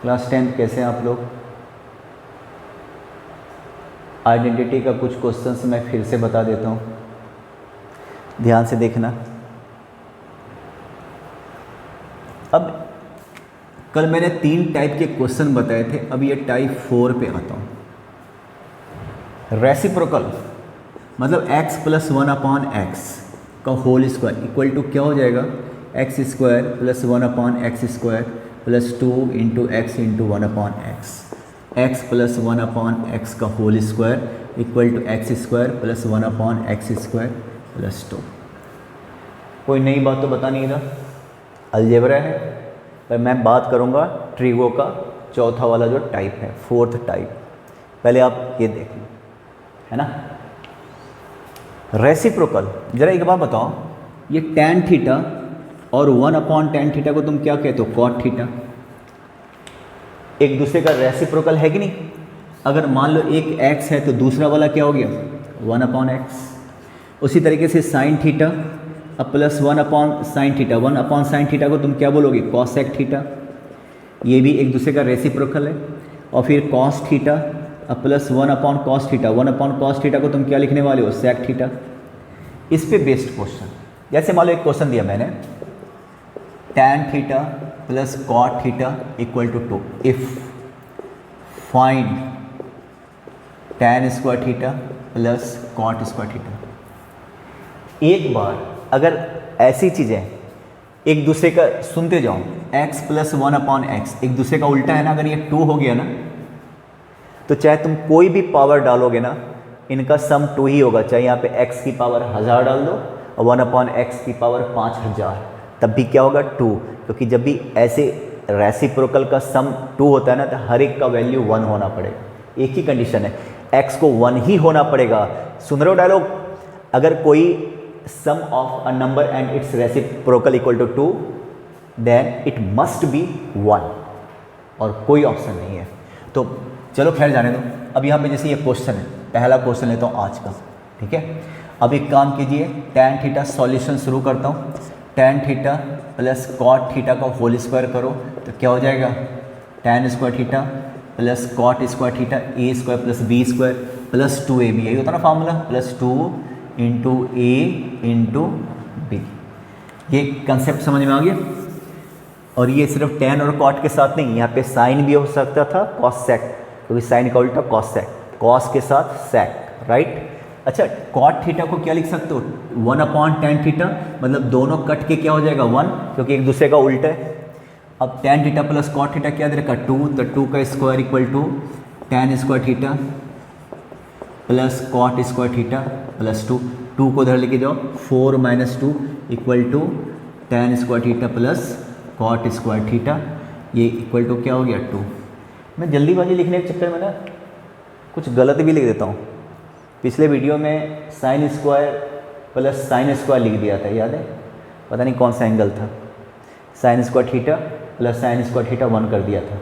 Class 10 कैसे हैं आप लोग। आइडेंटिटी का कुछ क्वेश्चंस मैं फिर से बता देता हूँ, ध्यान से देखना। अब कल मैंने 3 टाइप के क्वेश्चन बताए थे, अब ये टाइप 4 पे आता हूँ। रेसिप्रोकल मतलब x + 1/x का होल स्क्वायर इक्वल टू क्या हो जाएगा, x² + 1/x² + 2 × x × 1/x। x + 1/x का whole square equal to x² + 1/x² + 2। कोई नई बात तो बता नहीं रहा, अलजेब्रा है। पर मैं बात करूँगा ट्रिगो का चौथा वाला जो टाइप है, 4th टाइप। पहले आप ये देख लो, है ना। रेसिप्रोकल, जरा एक बात बताओ, ये tan थीटा और 1/tan थीटा को तुम क्या कहते हो, cot थीटा। एक दूसरे का रेसिप्रोकल है कि नहीं। अगर मान लो एक x है तो दूसरा वाला क्या हो गया, 1/x। उसी तरीके से sin थीटा अब plus 1/sin theta, 1/sin theta को तुम क्या बोलोगे, cosec थीटा। ये भी एक दूसरे का रेसिप्रोकल है। और फिर cos थीटा अब plus 1/cos theta, 1/cos theta को तुम क्या लिखने वाले हो, sec थीटा। इस पे बेस्ड क्वेश्चन, जैसे मान लो एक क्वेश्चन दिया मैंने, tan theta + cot theta = 2 if find tan² theta + cot² theta. एक बार अगर ऐसी चीज़ें एक दूसरे का सुनते जाओ, x + 1/x एक दूसरे का उल्टा है ना, अगर ये 2 हो गया ना तो चाहे तुम कोई भी पावर डालोगे ना, इनका सम 2 ही होगा। चाहे यहाँ पे x की पावर 1000 डाल दो और 1/x की पावर 5000, तब भी क्या होगा, 2। क्योंकि जब भी ऐसे रेसिप्रोकल का सम 2 होता है ना, तो हर एक का वैल्यू 1 होना पड़ेगा। एक ही कंडीशन है, x को 1 ही होना पड़ेगा। सुन रहे हो डायलॉग। अगर कोई sum of a number and its reciprocal equal to 2, then it must be 1, और कोई ऑप्शन नहीं है। तो चलो खैर जाने दो। अब यहाँ पे जैसे ये क्वेश्चन है, पहला क्वेश्चन लेता हूँ आज का, ठीक है। अब एक काम कीजिए, tan थीटा सॉल्यूशन शुरू करता हूँ। tan थीटा + cot थीटा का होल स्क्वायर करो तो क्या हो जाएगा, tan² theta + cot² theta a² + b² + 2ab, यही होता ना फार्मूला, +2 × a × b। ये कंसेप्ट समझ में आ गया। और ये सिर्फ tan और cot के साथ नहीं, यहाँ पे sin भी हो सकता था, cosec, क्योंकि sin का उल्टा cosec, cos के साथ sec, राइट। अच्छा, cot थीटा को क्या लिख सकते हो, 1/tan थीटा, मतलब दोनों कट के क्या हो जाएगा, 1, क्योंकि एक दूसरे का उल्टा है। अब tan थीटा + cot थीटा क्या दे रखा, 2, तो 2 का square equal to tan² theta + cot² theta + 2। 2 को इधर लेके जाओ, 4 - 2 = tan² थीटा + cot² थीटा, ये इक्वल टू क्या हो गया, 2। मैं जल्दीबाजी लिखने के चक्कर में ना कुछ गलत भी लिख देता हूँ। पिछले वीडियो में sin² + sin² लिख दिया था, याद है, पता नहीं कौन सा एंगल था। sin² थीटा + sin² थीटा 1 कर दिया था।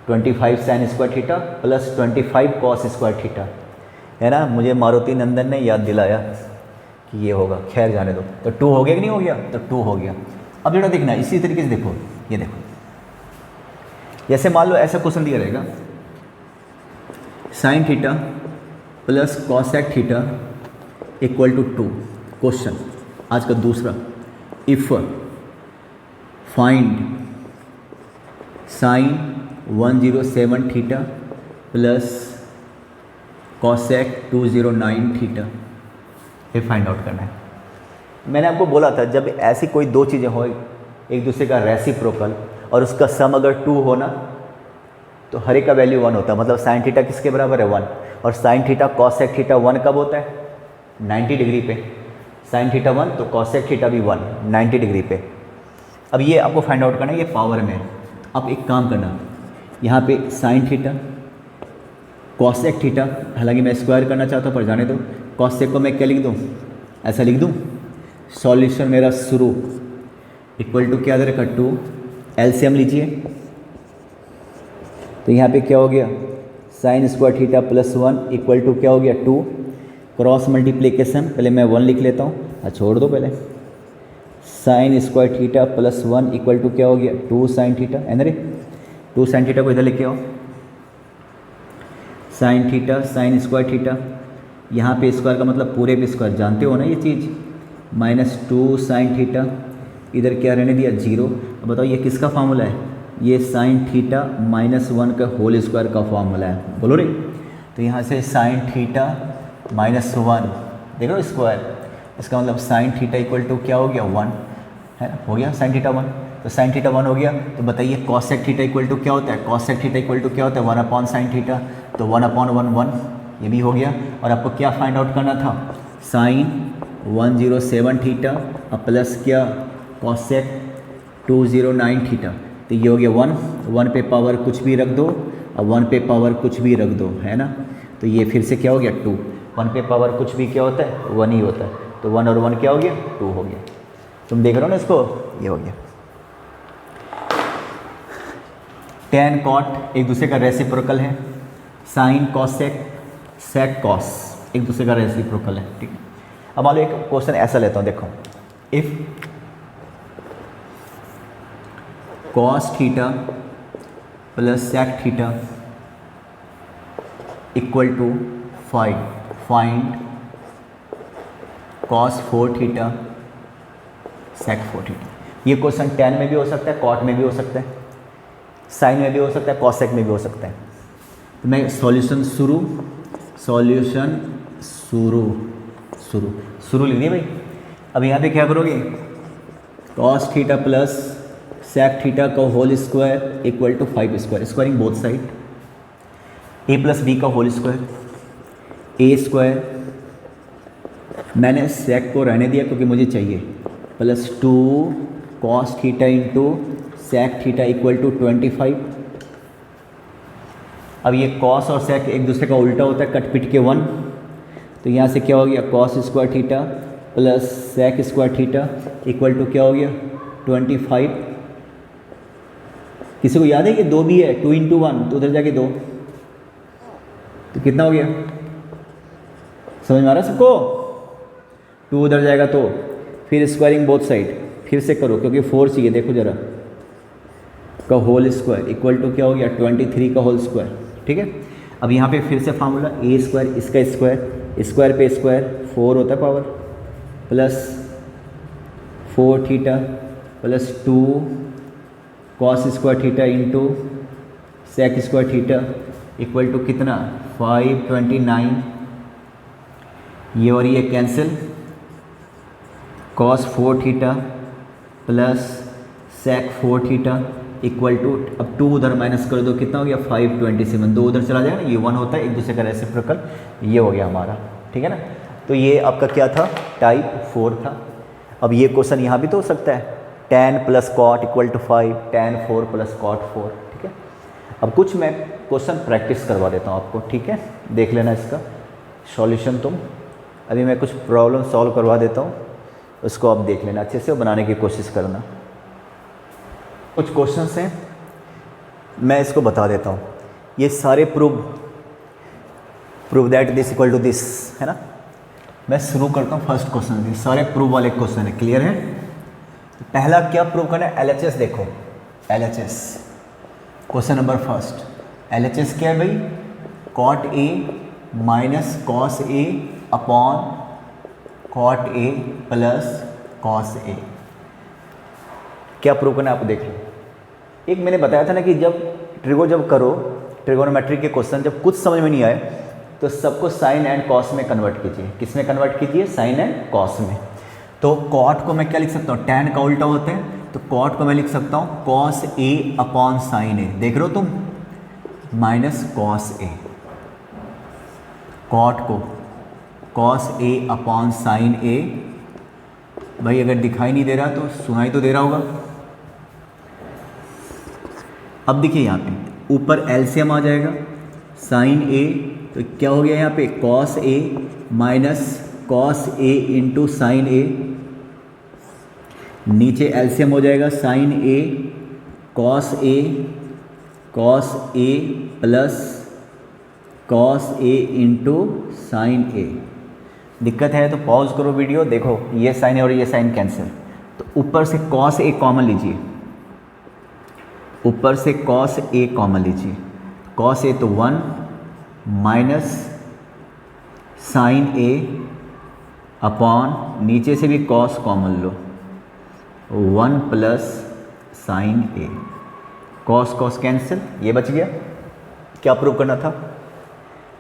25 sin² थीटा + 25 cos² थीटा, है ना। मुझे मारुति नंदन ने याद दिलाया कि ये होगा, खैर जाने दो। तो 2 हो गया कि नहीं हो गया, तो 2 हो गया। अब जरा देखना, इसी तरीके से देखो, ये देखो, जैसे मान लो ऐसा क्वेश्चन दिया रहेगा, sin theta + cosec theta = 2। Question आज का दूसरा, if find sin 107 theta + cosec 209 theta, ये फाइंड आउट करना है। मैंने आपको बोला था, जब ऐसी कोई दो चीज़ें हो एक दूसरे का रेसिप्रोकल और उसका सम अगर 2 हो ना, तो हर एक का वैल्यू 1 होता है। मतलब sin थीटा किसके बराबर है, 1। और sin थीटा cosec थीटा 1 कब होता है, 90 डिग्री पे। sin थीटा 1 तो cosec थीटा भी 1, 90 डिग्री पे। अब ये आपको फाइंड आउट करना है, ये पावर में। अब एक काम करना, यहाँ पे sin थीटा cosec थीटा, हालांकि मैं स्क्वायर करना चाहता हूँ पर जाने दो। cosec को मैं क्या लिख दूँ, ऐसा लिख दूँ, सॉल्यूशन मेरा शुरू इक्वल टू क्या दे रखा, 2। एलसीएम लीजिए तो यहाँ पे क्या हो गया, sin² थीटा + 1 इक्वल टू क्या हो गया, 2। क्रॉस मल्टीप्लिकेशन, पहले मैं 1 लिख लेता हूँ, छोड़ दो पहले। sin² थीटा + 1 इक्वल टू क्या हो गया, 2 sin थीटा, है ना रे। 2 साइन थीटा को इधर लेके आओ, sine theta sine square theta, यहाँ पे स्क्वायर का मतलब पूरे पे स्क्वायर, जानते हो ना ये चीज़, -2 साइन थीटा, इधर क्या रहने दिया 0। अब बताओ ये किसका फार्मूला है, ये साइन थीटा -1 का होल स्क्वायर का फार्मूला है, बोलो रे। तो यहाँ से साइन थीटा -1 देखो स्क्वायर, इसका मतलब साइन थीटा इक्वल टू क्या हो गया 1 है, हो गया साइन थीटा 1। तो साइन थीटा 1 हो गया, तो बताइए कॉसेक थीटा इक्वल टू क्या होता है, कॉसेक थीटा इक्वल टू क्या होता है 1 साइन थीटा, तो 1/1 ये भी हो गया। और आपको क्या फाइंड आउट करना था, साइन 107 थीटा और प्लस क्या कॉसेक 209 थीटा, तो ये हो गया 1 पे पावर कुछ भी रख दो और 1 पे पावर कुछ भी रख दो, है ना। तो ये फिर से क्या हो गया 2, 1 पे पावर कुछ भी क्या होता है 1 ही होता है, तो 1 और 1 क्या हो गया 2 हो गया। तुम देख रहे हो ना इसको, ये हो गया। tan कॉट एक दूसरे का रेसिप्रोकल है, साइन कॉसेक सेक कॉस एक दूसरे का रेसिप्रोकल है, ठीक है। अब मान लो एक क्वेश्चन ऐसा लेता हूँ, देखो, if cos theta plus sec theta equal to 5, find cos 4 theta sec 4 theta. ये क्वेश्चन tan में भी हो सकता है, कॉट में भी हो सकता है, साइन में भी हो सकता है, कॉसेक में भी हो सकता है। तो मैं सॉल्यूशन शुरू लिख दिया भाई। अब यहाँ पे क्या करोगे, cos theta plus sec theta का whole square equal to 5 square, squaring both side, a plus B का होल स्क्वायर, ए स्क्वायर, मैंने सेक को रहने दिया क्योंकि मुझे चाहिए, plus 2 cos theta into sec theta equal to 25। अब ये कॉस और सेक एक दूसरे का उल्टा होता है, कट पिट के 1, तो यहाँ से क्या हो गया cos square theta plus sec square theta equal to क्या हो गया 25। किसी को याद है कि 2 भी है, 2 × 1 तो उधर जाके 2, तो कितना हो गया, समझ में आ रहा है सबको, 2 उधर जाएगा तो फिर स्क्वायरिंग बोथ साइड फिर से करो क्योंकि 4 चाहिए, देखो जरा, का होल स्क्वायर इक्वल टू क्या हो गया 23 का होल स्क्वायर, ठीक है। अब यहाँ पे फिर से फार्मूला ए स्क्वायर, इसका स्क्वायर, स्क्वायर पे स्क्वायर 4 होता है power, plus 4 theta plus 2 cos square theta into sec square theta equal to कितना 529। ये और ये cancel, cos 4 theta plus sec 4 theta equal to, अब 2 उधर माइनस कर दो, कितना हो गया 527, 2 उधर चला जाएगा ना, ये 1 होता है एक दूसरे का रेसिप्रोकल, ये हो गया हमारा, ठीक है ना। तो ये आपका क्या था, टाइप 4 था। अब ये क्वेश्चन यहाँ भी तो हो सकता है, tan plus cot equal to 5, tan 4 plus cot 4, ठीक है। अब कुछ मैं क्वेश्चन प्रैक्टिस करवा देता हूँ आपको, ठीक है, देख लेना इसका सॉल्यूशन तुम। अभी मैं कुछ प्रॉब्लम सॉल्व करवा देता हूँ, उसको आप देख लेना अच्छे से और बनाने की कोशिश करना। कुछ क्वेश्चंस हैं, मैं इसको बता देता हूँ, ये सारे prove that this equal to this, है ना। मैं शुरू करता हूँ फर्स्ट क्वेश्चन से, सारे प्रूव वाले क्वेश्चन है, क्लियर है। पहला क्या प्रूव करना है, LHS देखो, LHS question number first, LHS क्या है भाई, cot A minus cos A upon cot A plus cos A. क्या प्रूव करना है आप देख लो। एक मैंने बताया था ना कि जब ट्रिगोनोमेट्री के क्वेश्चन जब कुछ समझ में नहीं आए तो सबको साइन एंड कॉस में कन्वर्ट कीजिए। किस में कन्वर्ट कीजिए, साइन एंड कॉस में। तो कॉट को मैं क्या लिख सकता हूँ, टैन का उल्टा होता है, तो कॉट को मैं लिख सकता हूँ कॉस ए अपॉन साइन ए, देख रहे हो तुम, माइनस कॉस ए। कॉट को कॉस ए अपॉन साइन ए, भाई अगर दिखाई नहीं दे रहा तो सुनाई तो दे रहा होगा। अब देखिए यहाँ पे ऊपर एलसीएम आ जाएगा, साइन ए तो क्या हो गया यहाँ पे cos A minus cos A into sine ए, नीचे एलसीएम हो जाएगा sign A cos A plus cos A into sine ए। दिक्कत है तो पॉज करो वीडियो, देखो ये साइन और ये साइन कैंसिल, तो ऊपर से कॉस ए कॉमन लीजिए, ऊपर से कॉस ए कॉमन लीजिए, कॉस ए तो 1 माइनस साइन ए अपॉन नीचे से भी कॉस कॉमन लो 1 प्लस साइन ए, कॉस कॉस कैंसिल, ये बच गया। क्या प्रूव करना था?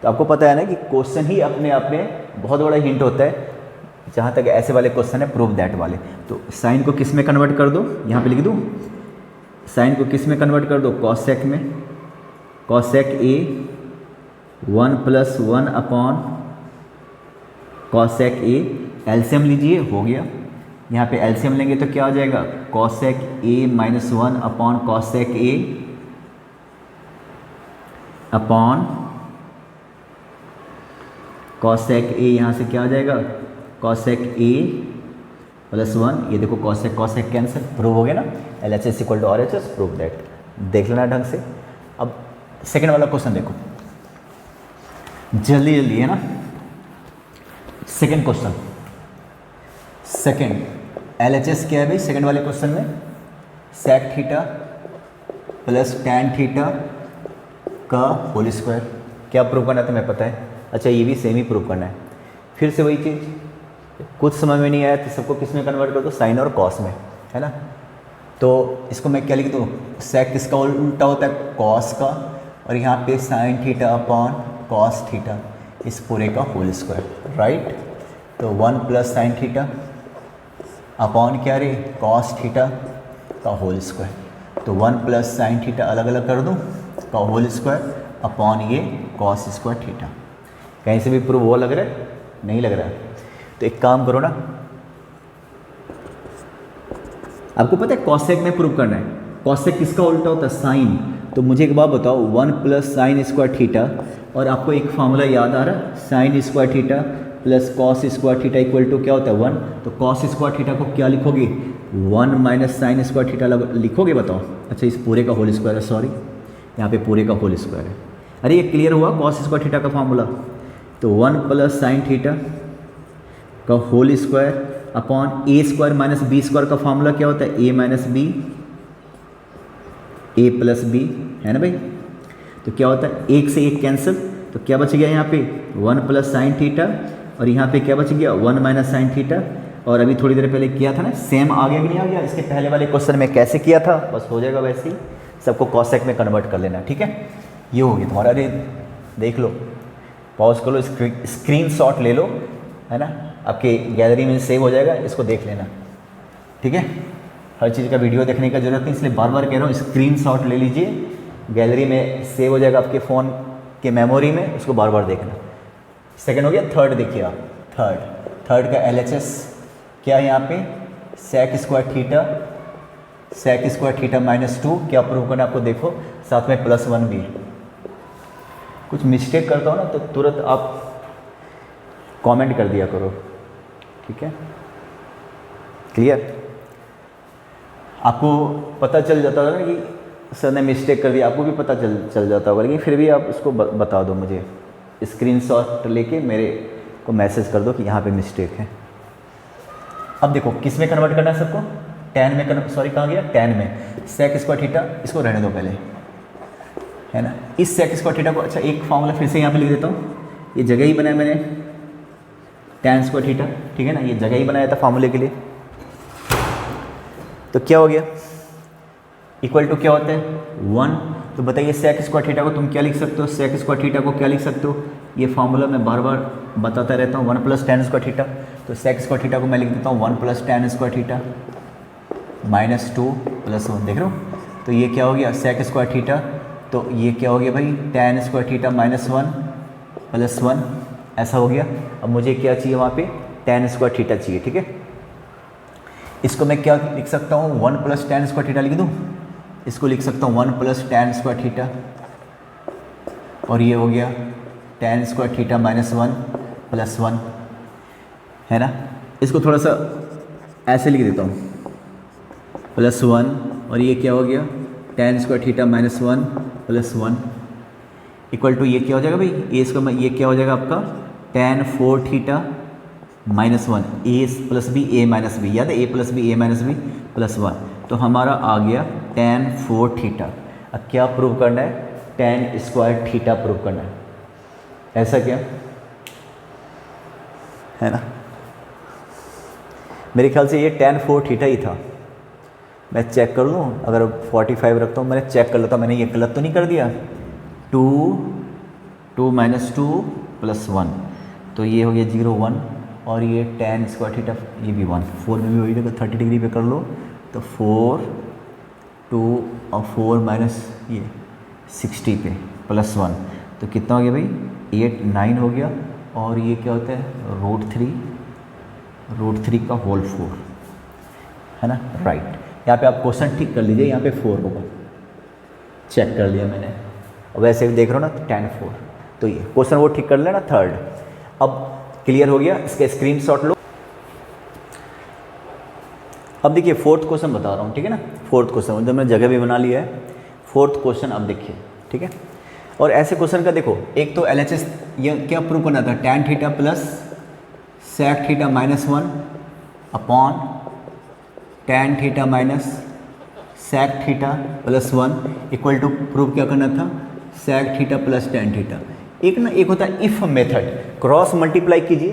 तो आपको पता है ना कि क्वेश्चन ही अपने आप में बहुत बड़ा हिंट होता है। जहाँ तक ऐसे वाले क्वेश्चन है प्रूव दैट वाले, तो साइन को किस में कन्वर्ट कर दो, यहाँ पे लिख दूँ, साइन को किस में कन्वर्ट कर दो, कॉसेक में, कॉसेक ए 1 प्लस 1 अपॉन कॉसेक ए, एलसीएम लीजिए, हो गया। यहाँ पे एलसीएम लेंगे तो क्या हो जाएगा, cosec A minus 1 upon cosec A upon cosec ए, यहाँ से क्या हो जाएगा, कॉसेक ए प्लस 1, ये देखो कॉसेक कॉसेक कैंसिल, प्रूव हो गया ना, LHS equal to RHS, prove that. देख लेना ढंग से। अब सेकंड वाला क्वेश्चन देखो, जल्दी जल्दी है ना। सेकंड क्वेश्चन, सेकंड LHS क्या है भाई सेकंड वाले क्वेश्चन में, sec theta plus tan theta का होल स्क्वायर। क्या प्रूव करना था मैं पता है, अच्छा ये भी सेम ही प्रूव करना है। फिर से वही चीज़, कुछ समझ में नहीं आया तो सबको किस में कन्वर्ट कर दो, साइन और कॉस में, है ना। तो इसको मैं क्या लिख दूँ, सेक किसका उल्टा होता है, कॉस का, और यहाँ पे sine theta upon cos theta, इस पूरे का होल स्क्वायर, राइट। तो 1 प्लस साइन थीटा अपॉन क्या रे, कॉस थीटा का होल स्क्वायर। तो 1 प्लस साइन थीटा अलग अलग कर दूँ का होल स्क्वायर अपॉन ये कॉस स्क्वायर थीटा। कहीं से भी प्रूव वो लग रहा है, नहीं लग रहा है। तो एक काम करो ना, आपको पता है कॉसेक में प्रूव करना है, कॉसेक किसका उल्टा होता है, साइन। तो मुझे एक बात बताओ, 1 प्लस साइन स्क्वायर थीटा, और आपको एक फार्मूला याद आ रहा है, sine square theta plus cos square theta equal to क्या होता है 1। तो कॉस स्क्वायर थीटा को क्या लिखोगे, 1 माइनस साइन स्क्वायर थीटा लिखोगे, बताओ। अच्छा इस पूरे का होल स्क्वायर है, सॉरी यहाँ पे पूरे का होल स्क्वायर है। अरे ये क्लियर हुआ कॉस स्क्वायर थीटा का फार्मूला। तो 1 प्लस साइन थीटा का होल स्क्वायर अपॉन ए स्क्वायर माइनस बी स्क्वायर का फार्मूला क्या होता है, ए माइनस बी, ए प्लस बी, है ना भाई। तो क्या होता है, एक से एक कैंसिल, तो क्या बच गया यहाँ पे 1 प्लस साइन थीटा, और यहाँ पे क्या बच गया 1 माइनस साइन थीटा। और अभी थोड़ी देर पहले किया था ना, सेम आ गया कि नहीं आ गया, इसके पहले वाले क्वेश्चन में कैसे किया था, बस हो जाएगा वैसे ही, सबको कॉसेक में कन्वर्ट कर लेना, ठीक है। ये हो गया तुम्हारा। अरे देख लो, पॉज कर लो, स्क्रीनशॉट ले लो, है ना, आपके गैलरी में सेव हो जाएगा, इसको देख लेना, ठीक है। हर चीज़ का वीडियो देखने का जरूरत नहीं, इसलिए बार बार कह रहा हूँ, स्क्रीनशॉट ले लीजिए, गैलरी में सेव हो जाएगा आपके फ़ोन के मेमोरी में, उसको बार बार देखना। सेकंड हो गया। थर्ड देखिए आप, थर्ड का LHS क्या है यहाँ पे, sec square theta, sec square theta minus 2, क्या प्रूव करना आपको, देखो साथ में प्लस 1 भी। कुछ मिस्टेक करता हो ना तो तुरंत आप कमेंट कर दिया करो, ठीक है, क्लियर। आपको पता चल जाता होगा ना कि सर ने मिस्टेक कर दिया, आपको भी पता चल जाता होगा, लेकिन फिर भी आप उसको बता दो मुझे, स्क्रीनशॉट लेके मेरे को मैसेज कर दो कि यहाँ पे मिस्टेक है। अब देखो किस में कन्वर्ट करना है सबको, टैन में, सॉरी कहाँ गया, टैन में। सेक स्क्वायर थीटा इसको रहने दो पहले, है ना। इस सेक स्क्वायर थीटा को, अच्छा एक फार्मूला फिर से यहाँ पे लिख देता हूँ, ये जगह ही बनाया मैंने, टैन स्क्वायर थीटा, ठीक है ना, ये जगह ही बनाया था फार्मूले के लिए। तो क्या हो गया, इक्वल टू क्या होता है 1। तो बताइए सेक स्क्वायर थीटा को तुम क्या लिख सकते हो, सेक स्क्वायर थीटा को क्या लिख सकते हो, ये फार्मूला मैं बार बार बताता रहता हूँ, 1 प्लस टैन स्क्वायर थीटा। तो सेक स्क्वायर थीटा को मैं लिख देता हूँ 1 plus tan square theta minus 2 plus 1, देख रहे हो। तो ये क्या हो गया सेक स्क्वायर थीटा, तो ये क्या हो गया भाई tan square theta minus 1 plus 1, ऐसा हो गया। अब मुझे क्या चाहिए वहाँ पे, टैन स्क्वायर थीटा चाहिए, ठीक है। इसको मैं क्या लिख सकता हूँ, 1 प्लस टैन स्क्वायर थीटा लिख दूँ, इसको लिख सकता हूँ 1 प्लस टैन स्क्वायर थीटा, और ये हो गया tan square theta minus 1 plus 1, है ना। इसको थोड़ा सा ऐसे लिख देता हूँ, प्लस 1, और ये क्या हो गया tan square theta minus 1 plus 1 equal to ये क्या हो जाएगा भाई, ए इसका ये क्या हो जाएगा आपका टैन 4 थीटा माइनस 1, ए प्लस बी ए माइनस बी, याद है ए प्लस बी ए माइनस बी प्लस 1। तो हमारा आ गया tan 4 थीटा। अब क्या प्रूव करना है? tan स्क्वायर थीटा प्रूव करना है। ऐसा क्या है ना, मेरे ख्याल से ये tan 4 थीटा ही था। मैं चेक कर लूँ, अगर 45 रखता हूँ, मैंने चेक कर लेता हूँ मैंने ये गलत तो नहीं कर दिया। 2 माइनस 2 प्लस 1, तो ये हो गया 0 1, और ये tan स्क्वायर थीटा ये भी 1, 4 में भी वही जगह 30 डिग्री पे कर लो, तो 4 2 और 4 माइनस ये 60 पे प्लस 1, तो कितना हो गया भाई 8 9 हो गया, और ये क्या होता है रूट थ्री का होल 4 है ना, राइट। यहाँ पे आप क्वेश्चन ठीक कर लीजिए, यहाँ पे 4 होगा, चेक कर लिया मैंने, वैसे भी देख रहे हो ना tan 4, तो ये क्वेश्चन वो ठीक कर लेना थर्ड। अब क्लियर हो गया, इसका स्क्रीनशॉट लो। अब देखिए फोर्थ क्वेश्चन बता रहा हूँ, ठीक है ना, फोर्थ क्वेश्चन जब मैंने जगह भी बना लिया है। फोर्थ क्वेश्चन अब देखिए, ठीक है। और ऐसे क्वेश्चन का देखो, एक तो LHS ये क्या प्रूव करना था, tan theta plus sec theta minus 1 upon tan theta minus sec theta plus 1 equal to prove क्या करना था, sec theta plus tan theta. एक होता है इफ मेथड, क्रॉस मल्टीप्लाई कीजिए,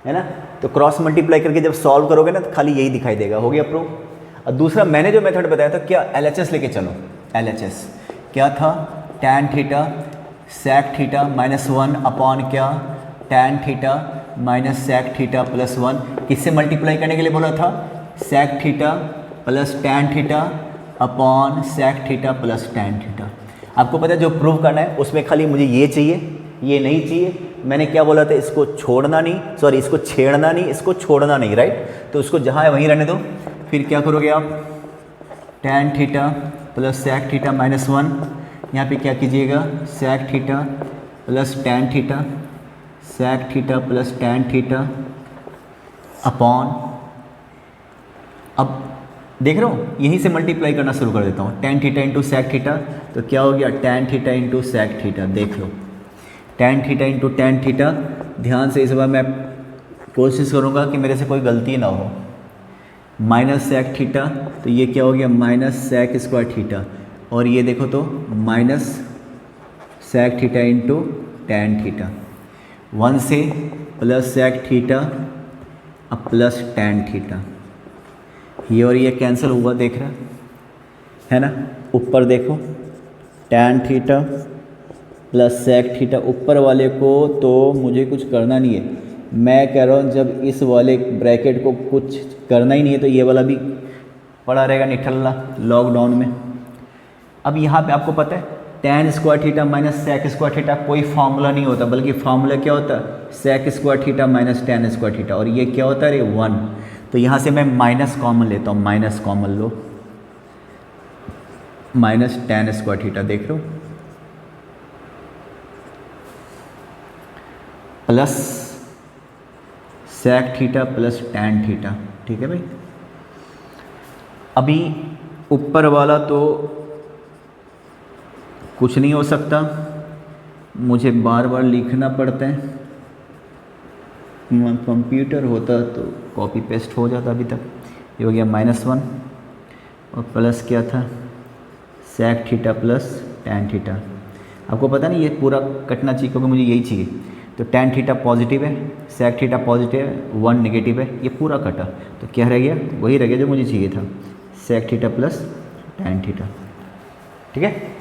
है ना, तो क्रॉस मल्टीप्लाई करके जब सॉल्व करोगे ना तो खाली यही दिखाई देगा, हो गया प्रूव। और दूसरा मैंने जो मेथड बताया था, क्या LHS लेके चलो, LHS क्या था, tan theta sec theta minus 1 upon क्या tan theta minus sec theta plus 1, किससे मल्टीप्लाई करने के लिए बोला था, sec theta plus tan theta upon sec theta plus tan theta. आपको पता है जो प्रूव करना है उसमें खाली मुझे ये चाहिए, ये नहीं चाहिए। मैंने क्या बोला था, इसको छोड़ना नहीं, सॉरी इसको छेड़ना नहीं, इसको छोड़ना नहीं, राइट। तो उसको जहाँ है वहीं रहने दो। फिर क्या करोगे आप, tan theta plus sec theta minus 1, यहाँ पे क्या कीजिएगा, sec theta plus tan theta, sec theta plus tan theta upon, अब देख रहे हो यहीं से मल्टीप्लाई करना शुरू कर देता हूँ, tan theta into sec theta, तो क्या हो गया tan theta into sec theta. देख लो tan theta into tan theta, ध्यान से इस बार मैं कोशिश करूँगा कि मेरे से कोई गलती ना हो, माइनस sec थीटा, तो ये क्या हो गया माइनस sec स्क्वायर थीटा, और ये देखो तो minus sec theta into tan theta, 1 से प्लस sec थीटा अब प्लस tan थीटा, ये और ये कैंसिल हुआ, देख रहा है ना। ऊपर देखो tan theta plus sec theta, ऊपर वाले को तो मुझे कुछ करना नहीं है, मैं कह रहा हूँ जब इस वाले ब्रैकेट को कुछ करना ही नहीं है तो ये वाला भी पड़ा रहेगा निठल्ला लॉकडाउन में। अब यहाँ पे आपको पता है tan square theta minus sec square theta कोई फार्मूला नहीं होता, बल्कि फार्मूला क्या होता है, sec square theta minus tan square theta, और ये क्या होता है, 1। तो यहाँ से मैं माइनस कॉमन लेता हूँ, माइनस कॉमन लो, माइनस tan स्क्वायर थीटा, देख लो plus sec theta plus tan theta, ठीक है भाई। अभी ऊपर वाला तो कुछ नहीं हो सकता, मुझे बार बार लिखना पड़ता है, कंप्यूटर होता तो कॉपी पेस्ट हो जाता अभी तक। ये हो गया -1 और प्लस क्या था, sec theta plus tan theta. आपको पता नहीं ये पूरा कटना चाहिए क्योंकि मुझे यही चाहिए, तो tan थीटा पॉजिटिव है, sec थीटा पॉजिटिव है, 1 नेगेटिव है, ये पूरा कटा, तो क्या रह गया, वही रह गया जो मुझे चाहिए था, sec theta plus tan theta, ठीक है।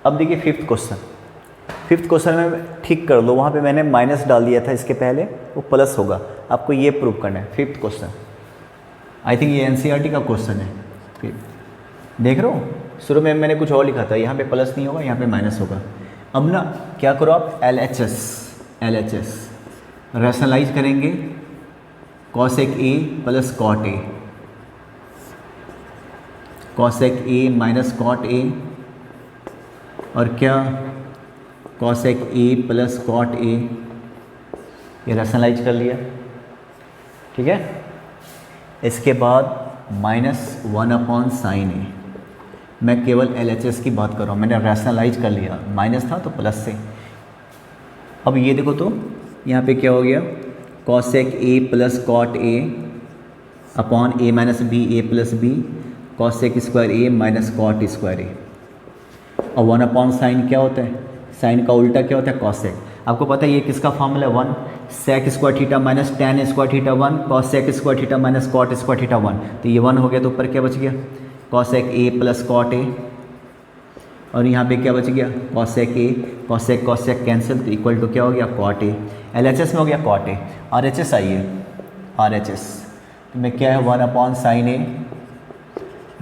अब देखिए फिफ्थ क्वेश्चन में ठीक कर लो, वहाँ पे मैंने माइनस डाल दिया था इसके पहले, वो प्लस होगा, आपको ये प्रूव करना है। फिफ्थ क्वेश्चन आई थिंक ये NCERT का क्वेश्चन है, फिर देख रहे हो शुरू में मैंने कुछ और लिखा था, यहाँ पे प्लस नहीं होगा, यहाँ पे माइनस होगा। अब ना क्या करो आप, LHS रैशनलाइज करेंगे, cosec A plus cot A, cosec A minus cot A, और क्या cosec A plus cot A, ये रैशनलाइज कर लिया, ठीक है। इसके बाद -1 अपॉन sin A, मैं केवल LHS की बात कर रहा हूँ, मैंने रैशनलाइज कर लिया, माइनस था तो प्लस से। अब ये देखो तो यहाँ पे क्या हो गया, cosec A plus cot A upon A minus B, A plus B, cosec square A minus cot square A. और 1 अपॉन साइन क्या होता है, साइन का उल्टा क्या होता है, कॉसेक। आपको पता है ये किसका फॉर्मूला है, 1 sec square theta minus tan square theta 1 cosec square theta minus cot square theta 1। तो ये 1 हो गया, तो ऊपर क्या बच गया, cosec A plus cot A, और यहाँ पे क्या बच गया, cosec A, cosec cosec cancel, तो इक्वल टू क्या हो गया, कॉट ए। LHS में हो गया कॉट ए। RHS आइए, RHS में क्या है, 1 upon sine A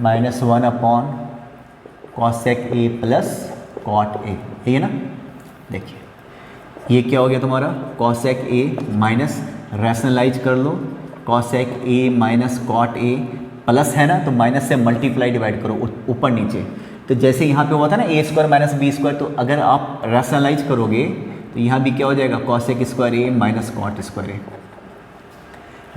minus 1 upon cosec A plus cot A, ये ना। देखिए ये क्या हो गया तुम्हारा, कॉसेक ए माइनस, रैशनलाइज कर लो, cosec A minus cot A plus है ना, तो माइनस से मल्टीप्लाई डिवाइड करो ऊपर नीचे। तो जैसे यहाँ पे हुआ था ना ए स्क्वायर माइनस बी स्क्वायर, तो अगर आप रैशनलाइज करोगे तो यहाँ भी क्या हो जाएगा, cosec square A minus cot square A.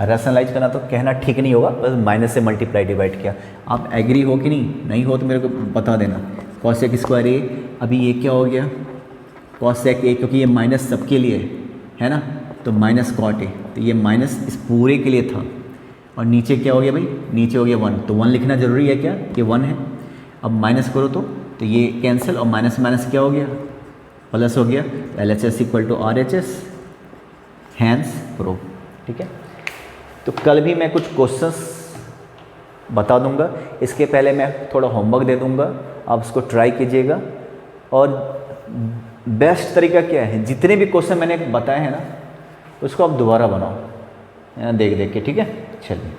Rationalise करना तो कहना ठीक नहीं होगा, बस माइनस से मल्टीप्लाई डिवाइड किया। आप एग्री हो कि नहीं हो तो मेरे को बता देना। कॉसेक स्क्वायर ए, अभी ये क्या हो गया, कॉसेक ए, क्योंकि ये माइनस सबके लिए है ना, तो माइनस कॉट ए, तो ये माइनस इस पूरे के लिए था। और नीचे क्या हो गया भाई, नीचे हो गया 1, तो 1 लिखना जरूरी है क्या, कि 1 है। अब माइनस करो तो ये कैंसिल, और माइनस माइनस क्या हो गया, प्लस हो गया। LHS equal to RHS, hence prove. ठीक है, तो कल भी मैं कुछ क्वेश्चंस बता दूंगा, इसके पहले मैं थोड़ा होमवर्क दे दूंगा, आप उसको ट्राई कीजिएगा। और बेस्ट तरीका क्या है, जितने भी क्वेश्चन मैंने बताए हैं ना, उसको आप दोबारा बनाओ देख देख के। ठीक है, चलिए।